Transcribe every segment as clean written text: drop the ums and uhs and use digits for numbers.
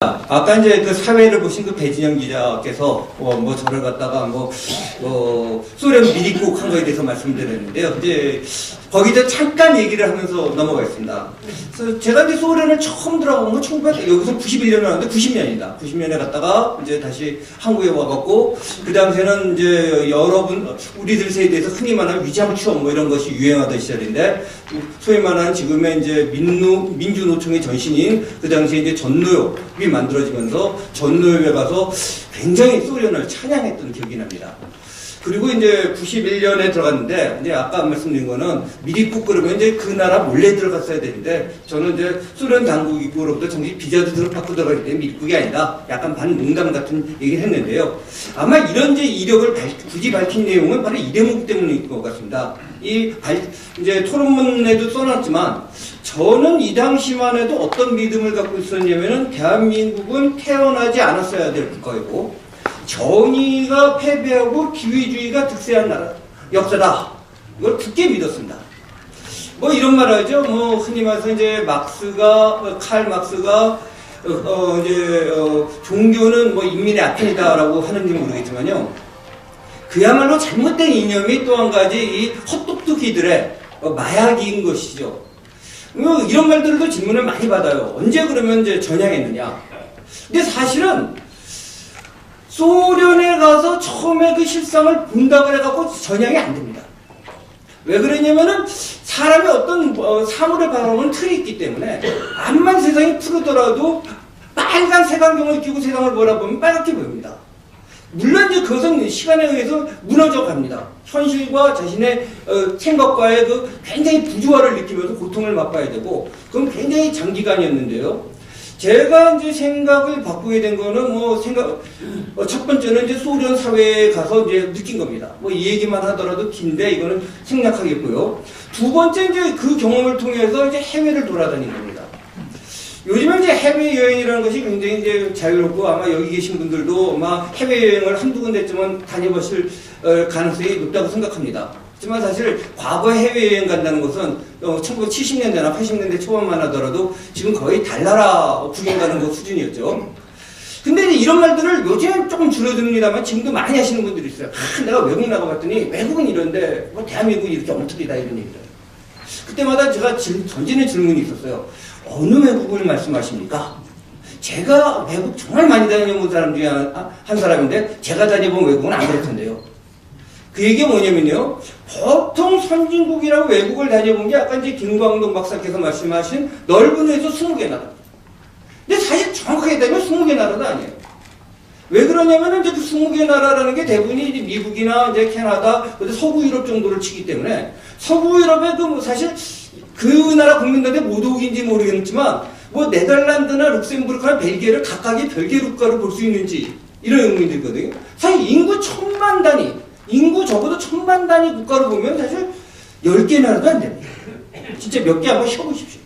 아까 이제 그 사회를 보신 그 배진영 기자께서 뭐 저를 갖다가 소련 미리국 한 거에 대해서 말씀드렸는데요. 이제 거기서 잠깐 얘기를 하면서 넘어가겠습니다. 그래서 제가 이제 소련을 처음 들어간 건 1900, 여기서 91년에 왔는데 90년이다. 90년에 갔다가 이제 다시 한국에 와갖고 그 당시에는 이제 우리들 세대에서 흔히 말하는 위장 추억 뭐 이런 것이 유행하던 시절인데 소위 말하는 지금의 이제 민주노총의 전신인 그 당시에 이제 전노협이 만들어지면서 전노협에 가서 굉장히 소련을 찬양했던 기억이 납니다. 그리고 이제 91년에 들어갔는데, 이제 아까 말씀드린 거는 미리국 그러면 이제 그 나라 몰래 들어갔어야 되는데, 저는 이제 소련 당국으로부터 정식 비자도 받고 들어가기 때문에 미리국이 아니다. 약간 반농담 같은 얘기를 했는데요. 아마 이런 이제 이력을 굳이 밝힌 내용은 바로 이 대목 때문일 것 같습니다. 이제 토론문에도 써놨지만, 저는 이 당시만 해도 어떤 믿음을 갖고 있었냐면은, 대한민국은 태어나지 않았어야 될 국가이고, 정의가 패배하고 기회주의가 득세한 나라, 역사다. 이걸 굳게 믿었습니다. 뭐 이런 말 하죠. 뭐 흔히 말해서 이제 칼 막스가 종교는 뭐 인민의 아편이다라고 하는지 모르겠지만요. 그야말로 잘못된 이념이 또 한 가지 이 헛똑똑이들의 마약인 것이죠. 이런 말들도 질문을 많이 받아요. 언제 그러면 이제 전향했느냐. 근데 사실은 소련에 가서 처음에 그 실상을 본다 그래갖고 전향이 안 됩니다. 왜 그러냐면은 사람이 어떤 사물을 바라보는 틀이 있기 때문에 암만 세상이 푸르더라도 빨간 색안경을 끼고 세상을 바라보면 빨갛게 보입니다. 물론 이제 그것은 시간에 의해서 무너져 갑니다. 현실과 자신의 생각과의 그 굉장히 부조화를 느끼면서 고통을 맛봐야 되고 그건 굉장히 장기간이었는데요. 제가 이제 생각을 바꾸게 된 거는 첫 번째는 이제 소련 사회에 가서 이제 느낀 겁니다. 이 얘기만 하더라도 긴데 이거는 생략하겠고요. 두 번째 이제 그 경험을 통해서 이제 해외를 돌아다닌 겁니다. 요즘은 이제 해외여행이라는 것이 굉장히 이제 자유롭고 아마 여기 계신 분들도 아마 해외여행을 한두 군데쯤은 다녀보실 가능성이 높다고 생각합니다. 하지만 사실 과거 해외여행 간다는 것은 1970년대나 80년대 초반만 하더라도 지금 거의 달나라 구경 가는 것 수준이었죠. 근데 이제 이런 말들을 요즘은 조금 줄어듭니다만 지금도 많이 하시는 분들이 있어요. 내가 외국 나가봤더니 외국은 이런데 대한민국이 이렇게 엉터리다 이런 얘기를 해요. 그때마다 제가 던지는 질문이 있었어요. 어느 외국을 말씀하십니까? 제가 외국 정말 많이 다녀본 사람 중에 한 사람인데 제가 다녀본 외국은 안 그렇던데요. 그 얘기가 뭐냐면요. 보통 선진국이라고 외국을 다녀본 게 아까 이제 김광동 박사께서 말씀하신 넓은 의에서 20개 나라. 근데 사실 정확하게 따지면 20개 나라도 아니에요. 왜 그러냐면은 이제 그 20개 나라라는 게 대부분이 이제 미국이나 이제 캐나다, 서구 유럽 정도를 치기 때문에 서구 유럽의 사실 그 나라 국민들한테 모독인지 모르겠지만 네덜란드나 룩셈부르크나 벨기에를 각각의 별개 국가로 볼 수 있는지 이런 의문이 들거든요. 사실 인구 1000만 단위, 인구 적어도 1000만 단위 국가로 보면 사실 10개 나라도 안 됩니다. 진짜 몇 개 한번 쉬어보십시오.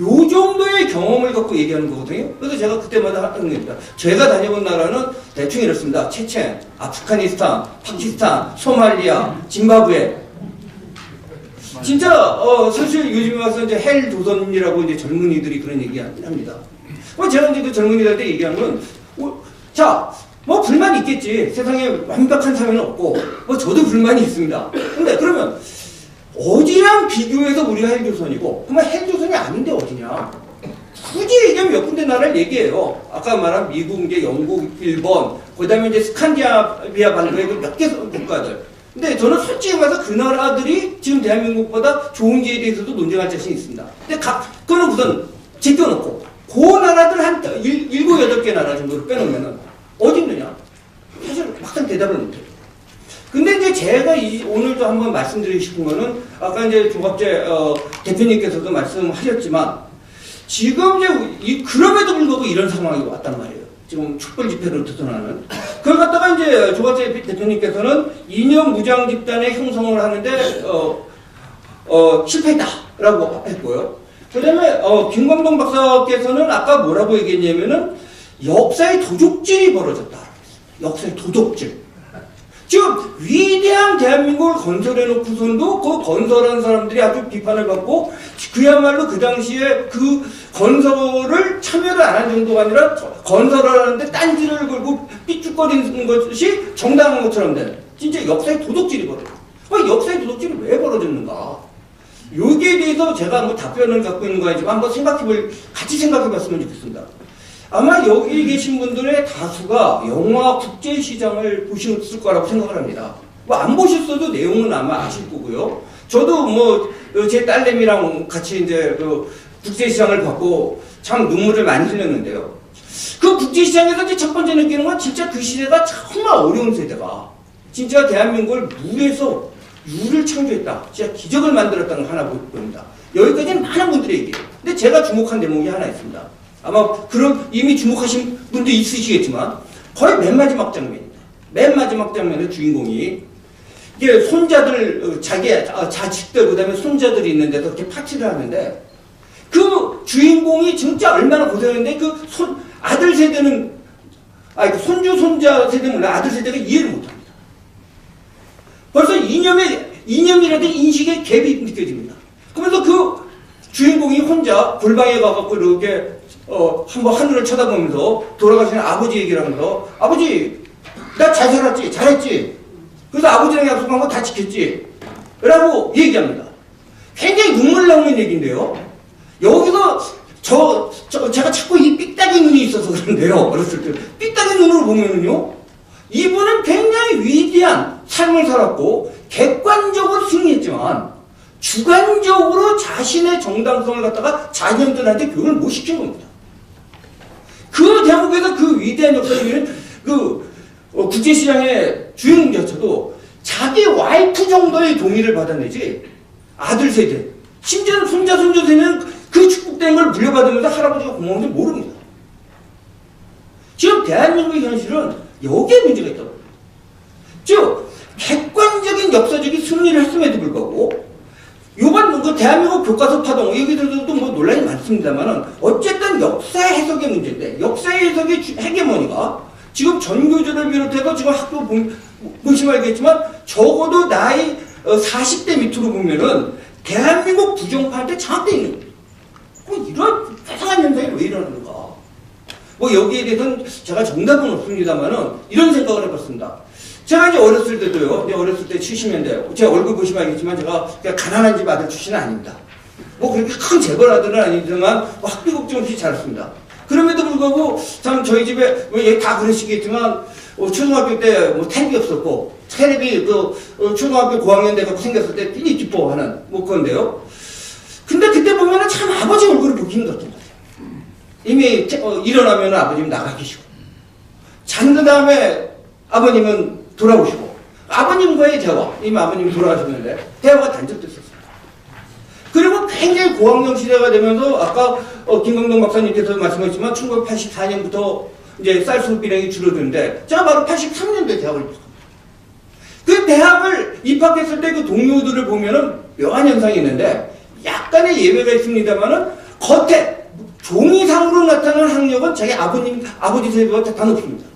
요 정도의 경험을 갖고 얘기하는 거거든요. 그래서 제가 그때마다 했던 겁니다. 제가 다녀본 나라는 대충 이렇습니다. 체첸, 아프가니스탄, 파키스탄, 소말리아, 짐바브웨. 진짜 사실 요즘에 와서 이제 헬 조선이라고 이제 젊은이들이 그런 얘기 합니다. 제가 이제 그 젊은이들한테 얘기한 건 불만이 있겠지. 세상에 완벽한 사회는 없고 저도 불만이 있습니다. 근데 그러면 어디랑 비교해서 우리가 헬조선이고 그러면 헬조선이 아닌데 어디냐? 굳이 얘기하면 몇 군데 나라를 얘기해요. 아까 말한 미국, 이제 영국, 일본, 그 다음에 이제 스칸디나비아 반도의 몇 개 국가들. 근데 저는 솔직히 말해서 그 나라들이 지금 대한민국보다 좋은지에 대해서도 논쟁할 자신이 있습니다. 근데 그거는 우선 제껴놓고 그 나라들 한 7, 8개 나라 정도를 빼놓으면은 어디 있느냐? 사실 막상 대답을 못해요. 근데 이제 제가 오늘도 한번 말씀드리고 싶은 거는 아까 이제 조갑재 대표님께서도 말씀하셨지만 지금 이제 그럼에도 불구하고 이런 상황이 왔단 말이에요. 지금 촛불 집회를 드러나는. 그걸 갖다가 이제 조갑재 대표님께서는 이념 무장 집단의 형성을 하는데 실패했다라고 했고요. 그 다음에 김광동 박사께서는 아까 뭐라고 얘기했냐면은 역사의 도적질이 벌어졌다. 역사의 도적질. 지금 위대한 대한민국을 건설해놓고선도 그 건설한 사람들이 아주 비판을 받고 그야말로 그 당시에 그 건설을 참여를 안 한 정도가 아니라 건설을 하는데 딴지를 걸고 삐죽거리는 것이 정당한 것처럼 된 진짜 역사의 도둑질이 벌어요. 역사의 도둑질이 왜 벌어졌는가? 여기에 대해서 제가 뭐 답변을 갖고 있는 거 아니지만 한번 같이 생각해봤으면 좋겠습니다. 아마 여기 계신 분들의 다수가 영화 국제시장을 보셨을 거라고 생각을 합니다. 뭐 안 보셨어도 내용은 아마 아실 거고요. 저도 뭐 제 딸내미랑 같이 이제 그 국제시장을 봤고 참 눈물을 많이 흘렸는데요. 그 국제시장에서 이제 첫 번째 느끼는 건 진짜 그 시대가 정말 어려운 세대가 진짜 대한민국을 물에서 유를 창조했다. 진짜 기적을 만들었다는 거 하나 보입니다. 여기까지는 많은 분들의 얘기예요. 근데 제가 주목한 대목이 하나 있습니다. 아마 그런 이미 주목하신 분도 있으시겠지만 거의 맨 마지막 장면입니다. 맨 마지막 장면의 주인공이 이게 손자들 자기 자식들 그다음에 손자들이 있는 데서 이렇게 파티를 하는데 그 주인공이 진짜 얼마나 고생했는데 그 아들 세대는 그 손주 손자 세대는 아들 세대가 이해를 못합니다. 벌써 이념이라든 인식의 갭이 느껴집니다. 그러면서 그 주인공이 혼자 골방에 가갖고 이렇게 한번 하늘을 쳐다보면서 돌아가시는 아버지 얘기를 하면서 아버지 나 잘 살았지 잘했지 그래서 아버지랑 약속한 거 다 지켰지 라고 얘기합니다. 굉장히 눈물 나오는 얘기인데요. 여기서 제가 자꾸 이 삑딱이 눈이 있어서 그런데요. 어렸을 때 삑딱이 눈으로 보면은요 이분은 굉장히 위대한 삶을 살았고 객관적으로 승리했지만 주관적으로 자신의 정당성을 갖다가 자녀들한테 교육을 못 시킨 겁니다. 그 대한민국에서 그 위대한 역사를 그 국제시장의 주인공조차도 자기 와이프 정도의 동의를 받아내지 아들 세대 심지어는 손자 손주 세대는 그 축복된 걸 물려받으면서 할아버지가 고마운 줄 모릅니다. 지금 대한민국의 현실은 여기에 문제가 있다고 합니다. 즉 객관적인 역사적인 승리를 했음에도 불구하고 요번 그 대한민국 교과서 파동 여기들도 뭐 논란이 많습니다만은 어쨌든 역사 해석의 문제인데 역사 해석의 헤게모니가 지금 전교조를 비롯해서 지금 학교 보시면 알겠지만 적어도 나이 40대 밑으로 보면은 대한민국 부정파한테 장악되어 있는 거예요. 뭐 이런 이상한 현상이 왜 일어나는가? 뭐 여기에 대해서는 제가 정답은 없습니다만은 이런 생각을 해봤습니다. 제가 이제 어렸을 때도요, 어렸을 때 70년대, 제 얼굴 보시면 알겠지만 제가 그냥 가난한 집 아들 출신은 아닙니다. 뭐 그렇게 큰 재벌 아들은 아니지만 뭐 학비 걱정 없이 자랐습니다. 그럼에도 불구하고 참 저희 집에 왜 다 그러시겠지만 초등학교 때 뭐 텔레비 없었고 텔레비 초등학교 고학년 때 갖고 생겼을 때 삐리 기뻐하는 뭐 그건데요. 근데 그때 보면은 참 아버지 얼굴을 보기 힘들었던 것 같아요. 이미 일어나면 아버님은 나가 계시고 잔그 다음에 아버님은 돌아오시고 아버님과의 대화 이미 아버님이 돌아가셨는데 대화가 단절됐었어요. 그리고 굉장히 고학년 시대가 되면서 아까 김광동 박사님께서 말씀하셨지만 1984년부터 이제 쌀수 비량이 줄어드는데 제가 바로 83년도에 대학을 입학합니다. 그 대학을 입학했을 때 그 동료들을 보면은 묘한 현상이 있는데 약간의 예외가 있습니다만은 겉에 종이상으로 나타나는 학력은 자기 아버지 세대와 다 높습니다.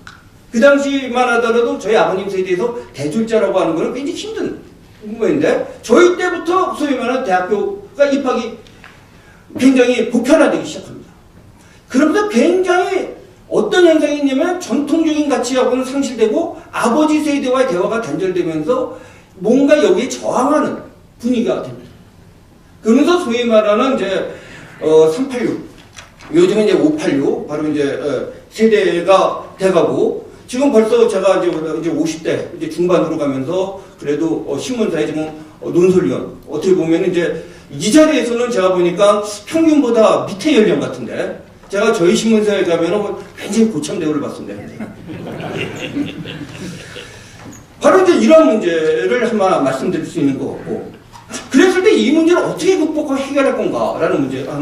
그 당시만 하더라도 저희 아버님 세대에서 대졸자라고 하는 거는 굉장히 힘든 거인데 저희 때부터 소위 말하는 대학교가 입학이 굉장히 보편화되기 시작합니다. 그러면서 굉장히 어떤 현상이 있냐면 전통적인 가치하고는 상실되고 아버지 세대와의 대화가 단절되면서 뭔가 여기에 저항하는 분위기가 됩니다. 그러면서 소위 말하는 이제 386 요즘은 이제 586 바로 이제 세대가 돼가고 지금 벌써 제가 이제 50대 이제 중반으로 가면서 그래도 신문사에 지금 논설위원 어떻게 보면 이제 이 자리에서는 제가 보니까 평균보다 밑에 연령 같은데 제가 저희 신문사에 가면은 굉장히 고참 대우를 받습니다. 바로 이제 이런 문제를 한번 말씀드릴 수 있는 것 같고 그랬을 때 이 문제를 어떻게 극복하고 해결할 건가라는 문제가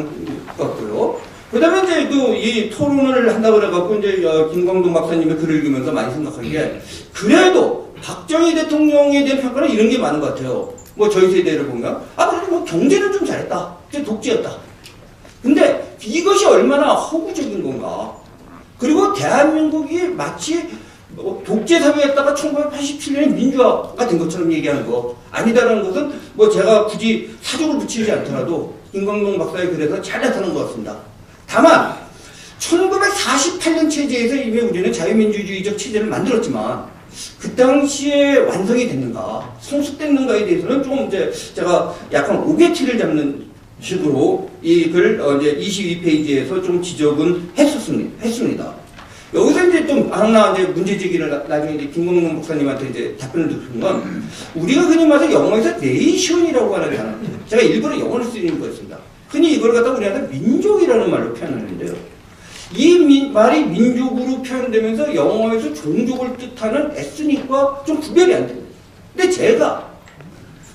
같고요. 그 다음에 이제 이 토론을 한다고 그래갖고 이제 김광동 박사님의 글을 읽으면서 많이 생각한 게 그래도 박정희 대통령에 대한 평가는 이런 게 많은 것 같아요. 뭐 저희 세대를 보면 그래도 뭐 경제는 좀 잘했다. 독재였다. 근데 이것이 얼마나 허구적인 건가. 그리고 대한민국이 마치 독재 사회였다가 1987년에 민주화가 된 것처럼 얘기하는 거 아니다라는 것은 뭐 제가 굳이 사족을 붙이지 않더라도 김광동 박사의 글에서 잘 나타난 것 같습니다. 다만 1948년 체제에서 이미 우리는 자유민주주의적 체제를 만들었지만 그 당시에 완성이 됐는가, 성숙됐는가에 대해서는 좀 이제 제가 약간 오개티를 잡는 식으로 이 글 이제 22페이지에서 좀 지적은 했습니다. 여기서 이제 좀 하나 이제 문제 제기를 나중에 이제 김광동 목사님한테 이제 답변을 듣는 건 우리가 흔히 말해서 영어에서 네이션이라고 하는 단어, 제가 일부러 영어를 쓰는 거였습니다. 흔히 이걸 갖다 우리한테 민족이라는 말로 표현하는데요. 이 말이 민족으로 표현되면서 영어에서 종족을 뜻하는 에스닉과 좀 구별이 안 됩니다. 근데 제가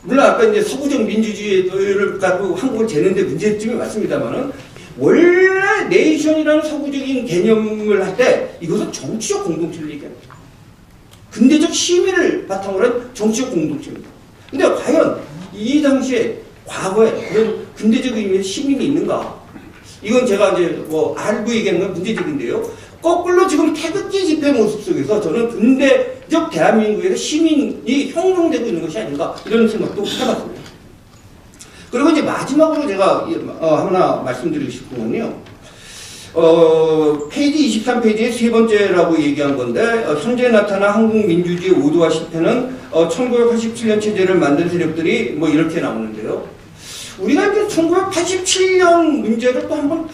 물론 아까 이제 서구적 민주주의를 갖고 한국을 재는데 문제점이 많습니다만은 원래 네이션이라는 서구적인 개념을 할 때 이것은 정치적 공동체를 얘기합니다. 근대적 시민을 바탕으로 한 정치적 공동체입니다. 근데 과연 이 당시에 과거에 그런 근대적 의미의 시민이 있는가? 이건 제가 이제 뭐 알고 얘기하는 건 문제적인데요. 거꾸로 지금 태극기 집회 모습 속에서 저는 근대적 대한민국에서 시민이 형성되고 있는 것이 아닌가 이런 생각도 해봤습니다. 그리고 이제 마지막으로 제가 하나 말씀드리고 싶은 건요. 페이지 23페이지의 세 번째라고 얘기한 건데 현재 나타난 한국 민주주의 오도화 실패는 1987년 체제를 만든 세력들이 뭐 이렇게 나오는데요. 우리가 이제 1987년 문제를 또 한번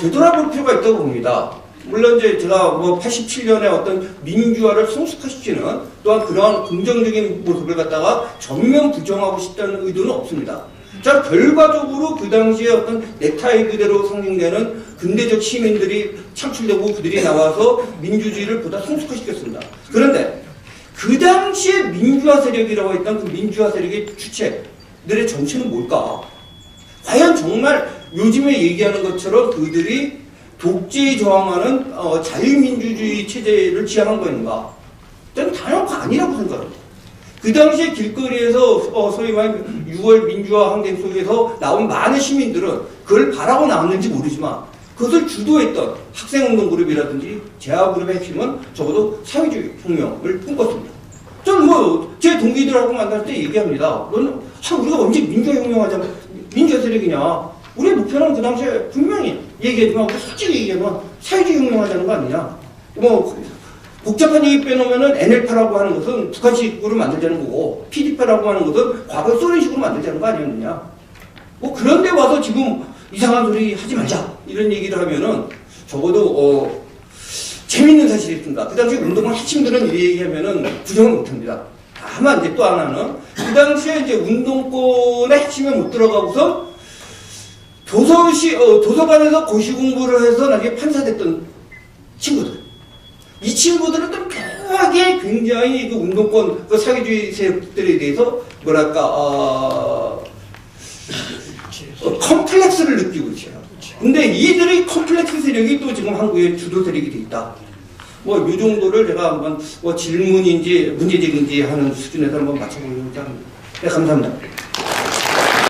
되돌아볼 필요가 있다고 봅니다. 물론 이제 제가 뭐 87년에 어떤 민주화를 성숙화시키는 또한 그러한 긍정적인 모습을 갖다가 전면 부정하고 싶다는 의도는 없습니다. 자, 결과적으로 그 당시에 어떤 넥타이 그대로 상징되는 근대적 시민들이 창출되고 그들이 나와서 민주주의를 보다 성숙화시켰습니다. 그런데 그 당시에 민주화 세력이라고 했던 그 민주화 세력의 주체들의 정체는 뭘까? 과연 정말 요즘에 얘기하는 것처럼 그들이 독재에 저항하는 자유민주주의 체제를 지향한 거인가? 저는 단연코 아니라고 생각합니다. 그 당시에 길거리에서 소위 말하는 6월 민주화 항쟁 속에서 나온 많은 시민들은 그걸 바라고 나왔는지 모르지만 그것을 주도했던 학생운동 그룹이라든지 재화그룹의 핵심은 적어도 사회주의 혁명을 꿈꿨습니다. 저는 뭐 제 동기들하고 만날 때 얘기합니다. 너는 우리가 언제 민주화 혁명하자 민주화 세력이냐? 우리의 목표는 그 당시에 분명히 얘기하지만 솔직히 얘기하면 사회주의 혁명하자는 거 아니냐? 뭐 복잡한 얘기 빼놓으면은 NL파라고 하는 것은 북한식으로 만들자는 거고 PD파라고 하는 것은 과거 소련식으로 만들자는 거 아니었느냐? 뭐 그런데 와서 지금 이상한 소리 하지 말자 이런 얘기를 하면은 적어도 재밌는 사실이 있습니다. 그 당시에 운동을 핵심들은 이 얘기하면은 부정을 못합니다. 다만 이제 또 하나는 그 당시에 이제 운동권의 핵심에 못 들어가고서 도서관에서 고시 공부를 해서 나중에 판사됐던 친구들. 이 친구들은 또 묘하게 굉장히 그 운동권, 그 사회주의 세력들에 대해서 뭐랄까, 컴플렉스를 느끼고 있어요. 근데 이들의 컴플렉스 세력이 또 지금 한국의 주도 세력이 돼 있다. 뭐, 요 정도를 제가 한번 질문인지 문제제기인지 하는 수준에서 한번 맞춰보려고 합니다. 네, 감사합니다.